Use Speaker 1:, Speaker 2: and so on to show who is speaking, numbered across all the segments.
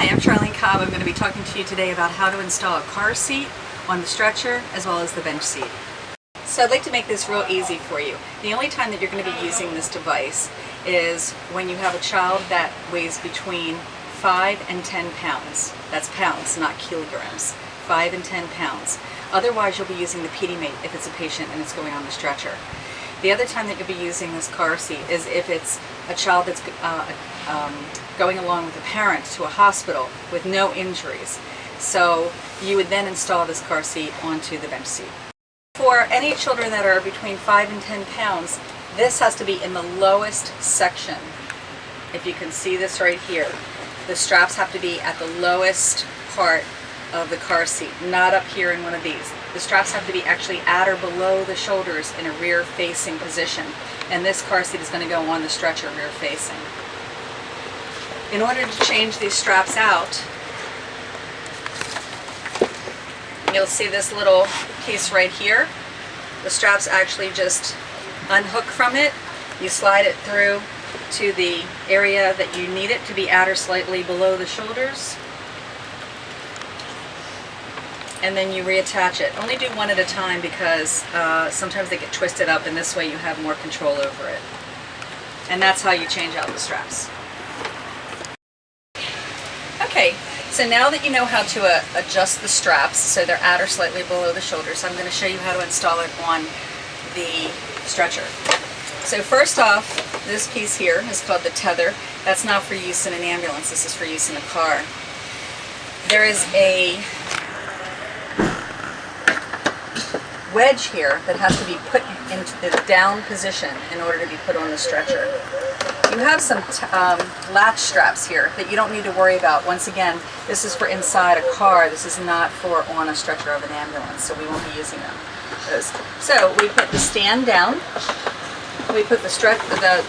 Speaker 1: Hi, I'm Charlene Cobb. I'm going to be talking to you today about how to install a car seat on the stretcher as well as the bench seat. So I'd like to make this real easy for you. The only time that you're going to be using this device is when you have a child that weighs between 5 and 10 pounds. That's pounds, not kilograms. 5 and 10 pounds. Otherwise, you'll be using the PediMate if it's a patient and it's going on the stretcher. The other time that you'll be using this car seat is if it's a child that's going along with a parent to a hospital with no injuries. So you would then install this car seat onto the bench seat. For any children that are between 5 and 10 pounds, this has to be in the lowest section. If you can see this right here, the straps have to be at the lowest part of the car seat, not up here in one of these. The straps have to be actually at or below the shoulders in a rear facing position, and this car seat is going to go on the stretcher rear facing. In order to change these straps out, you'll see this little piece right here. The straps actually just unhook from it. You slide it through to the area that you need it to be at or slightly below the shoulders, and then you reattach it. Only do one at a time because sometimes they get twisted up, and this way you have more control over it. And that's how you change out the straps. Okay, so now that you know how to adjust the straps so they're at or slightly below the shoulders, I'm going to show you how to install it on the stretcher. So first off, this piece here is called the tether. That's not for use in an ambulance, this is for use in a car. There is a wedge here that has to be put into the down position in order to be put on the stretcher. You have some latch straps here that you don't need to worry about. Once again, this is for inside a car. This is not for on a stretcher of an ambulance, so we won't be using them. So we put the stand down. We put the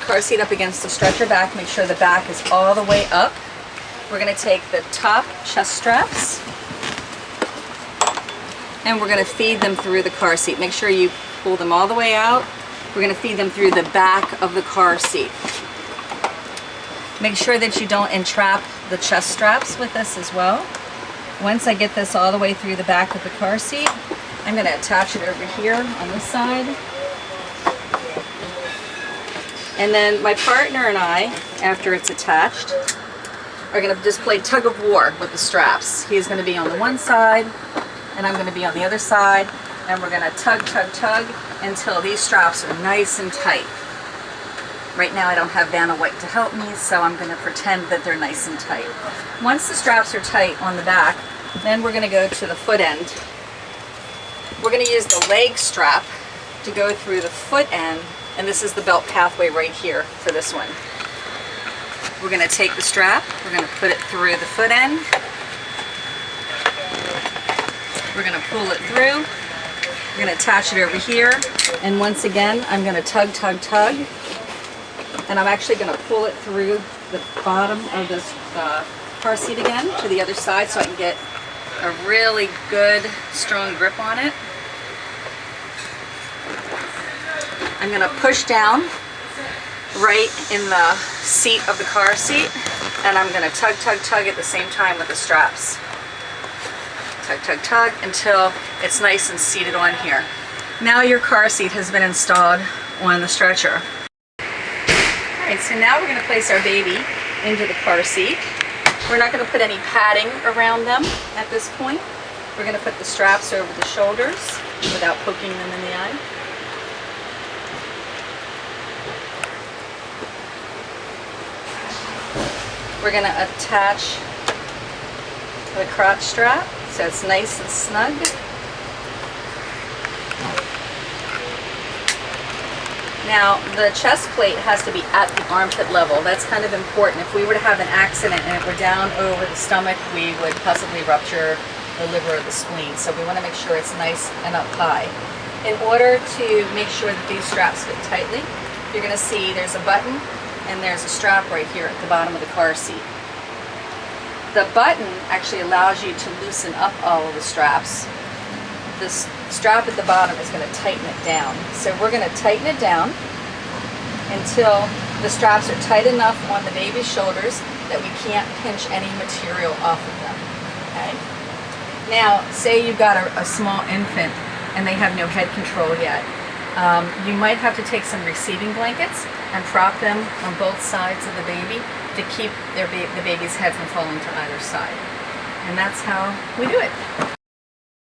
Speaker 1: car seat up against the stretcher back. Make sure the back is all the way up. We're going to take the top chest straps, and we're going to feed them through the car seat. Make sure you pull them all the way out. We're going to feed them through the back of the car seat. Make sure that you don't entrap the chest straps with this as well. Once I get this all the way through the back of the car seat, I'm going to attach it over here on this side. And then my partner and I, after it's attached, are going to just play tug of war with the straps. He's going to be on the one side, and I'm going to be on the other side, and we're going to tug, tug, tug until these straps are nice and tight. Right now I don't have Vanna White to help me, so I'm going to pretend that they're nice and tight. Once the straps are tight on the back, then we're going to go to the foot end. We're going to use the leg strap to go through the foot end, and this is the belt pathway right here for this one. We're going to take the strap, we're going to put it through the foot end, we're going to pull it through, we're going to attach it over here, and once again I'm going to tug, tug, tug, and I'm actually going to pull it through the bottom of this car seat again to the other side so I can get a really good strong grip on it. I'm going to push down right in the seat of the car seat, and I'm going to tug, tug, tug at the same time with the straps. Tug, tug, tug until it's nice and seated on here. Now your car seat has been installed on the stretcher. Alright, so now we're going to place our baby into the car seat. We're not going to put any padding around them at this point. We're going to put the straps over the shoulders without poking them in the eye. We're going to attach the crotch strap so it's nice and snug. Now the chest plate has to be at the armpit level. That's kind of important. If we were to have an accident and it were down over the stomach, we would possibly rupture the liver or the spleen. So we want to make sure it's nice and up high. In order to make sure that these straps fit tightly, you're going to see there's a button and there's a strap right here at the bottom of the car seat. The button actually allows you to loosen up all of the straps. This strap at the bottom is going to tighten it down. So we're going to tighten it down until the straps are tight enough on the baby's shoulders that we can't pinch any material off of them. Okay? Now, say you've got a small infant and they have no head control yet. You might have to take some receiving blankets and prop them on both sides of the baby to keep the baby's head from falling to either side. And that's how we do it.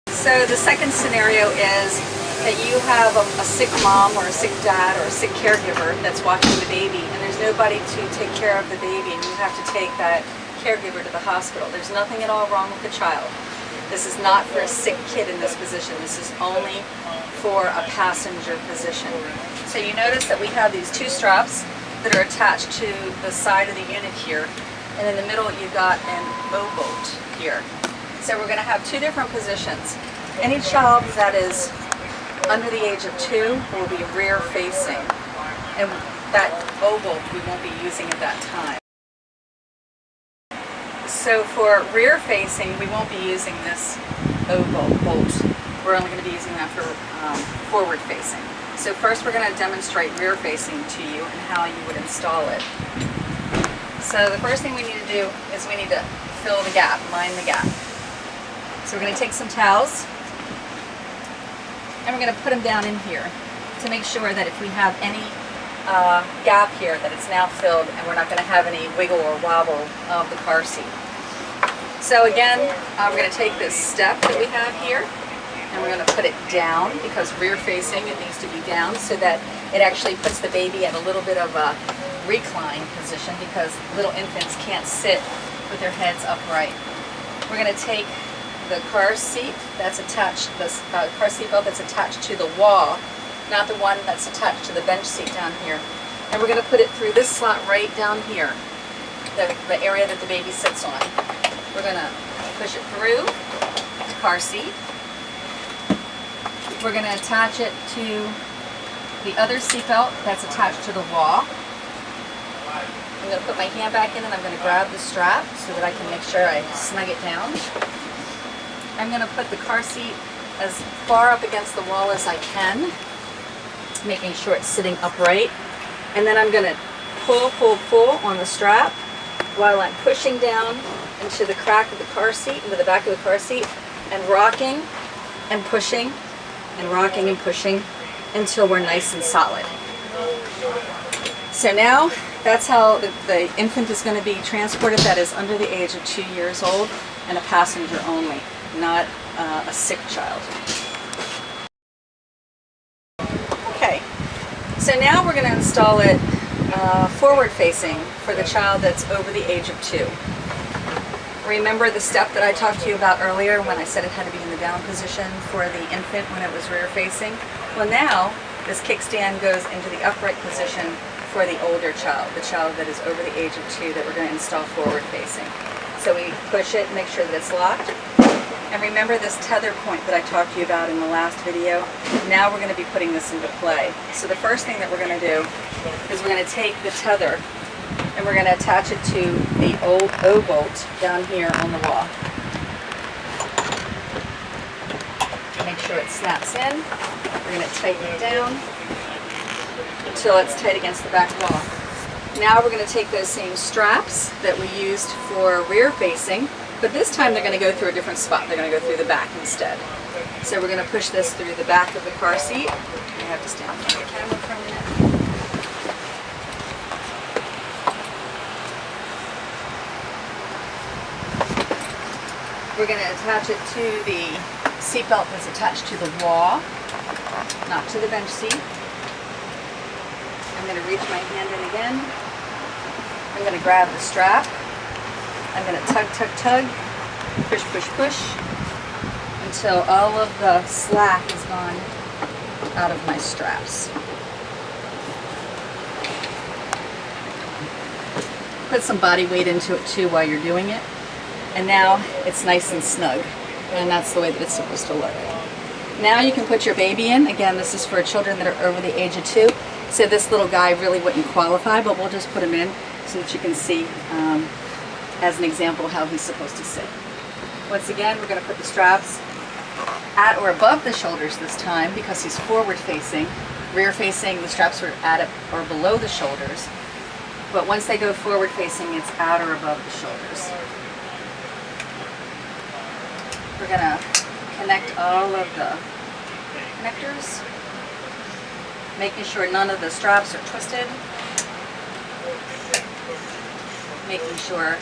Speaker 1: So the second scenario is that you have a sick mom or a sick dad or a sick caregiver that's watching the baby, and there's nobody to take care of the baby, and you have to take that caregiver to the hospital. There's nothing at all wrong with the child. This is not for a sick kid in this position. This is only for a passenger position. So you notice that we have these two straps that are attached to the side of the unit here, and in the middle you've got an O-bolt here. So we're going to have two different positions. Any child that is under the age of 2 will be rear facing, and that O-bolt we won't be using at that time. So for rear facing, we won't be using this O-bolt. We're only going to be using that for forward facing. So first we're going to demonstrate rear facing to you and how you would install it. So the first thing we need to do is we need to fill the gap, line the gap. So we're going to take some towels and we're going to put them down in here to make sure that if we have any gap here that it's now filled and we're not going to have any wiggle or wobble of the car seat. So again, we're going to take this step that we have here and we're going to put it down, because rear facing it needs to be down so that it actually puts the baby at a little bit of a recline position, because little infants can't sit with their heads upright. We're going to take the car seat that's attached, this car seat belt that's attached to the wall, not the one that's attached to the bench seat down here, and we're going to put it through this slot right down here, the area that the baby sits on. We're going to push it through the car seat. We're going to attach it to the other seat belt that's attached to the wall. I'm going to put my hand back in and I'm going to grab the strap so that I can make sure I snug it down. I'm going to put the car seat as far up against the wall as I can, making sure it's sitting upright. And then I'm going to pull on the strap while I'm pushing down into the crack of the car seat, into the back of the car seat, and rocking and pushing and rocking and pushing until we're nice and solid. So now that's how the infant is going to be transported that is under the age of 2 years old and a passenger only, not a sick child. Okay, so now we're going to install it forward facing for the child that's over the age of 2. Remember the step that I talked to you about earlier when I said it had to be in the down position for the infant when it was rear facing? Well, now this kickstand goes into the upright position for the older child, the child that is over the age of 2 that we're going to install forward facing. So we push it, make sure that it's locked. And remember this tether point that I talked to you about in the last video? Now we're going to be putting this into play. So the first thing that we're going to do is we're going to take the tether and we're going to attach it to the old O-bolt down here on the wall. Make sure it snaps in. We're going to tighten it down until it's tight against the back wall. Now we're going to take those same straps that we used for rear facing, but this time they're going to go through a different spot. They're going to go through the back instead. So we're going to push this through the back of the car seat. I have to stand in front of the camera for a minute. We're going to attach it to the seat belt that's attached to the wall, not to the bench seat. I'm going to reach my hand in again. I'm going to grab the strap. I'm going to tug, tug, tug, push, push, push, until all of the slack is gone out of my straps. Put some body weight into it too while you're doing it. And now it's nice and snug, and that's the way that it's supposed to look. Now you can put your baby in. Again, this is for children that are over the age of 2. So this little guy really wouldn't qualify, but we'll just put him in so that you can see as an example how he's supposed to sit. Once again, we're going to put the straps at or above the shoulders this time because he's forward facing. Rear facing, the straps are at or below the shoulders. But once they go forward facing, it's at or above the shoulders. We're gonna connect all of the connectors, making sure none of the straps are twisted, making sure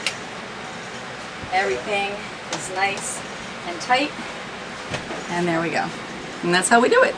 Speaker 1: everything is nice and tight, and there we go. And that's how we do it.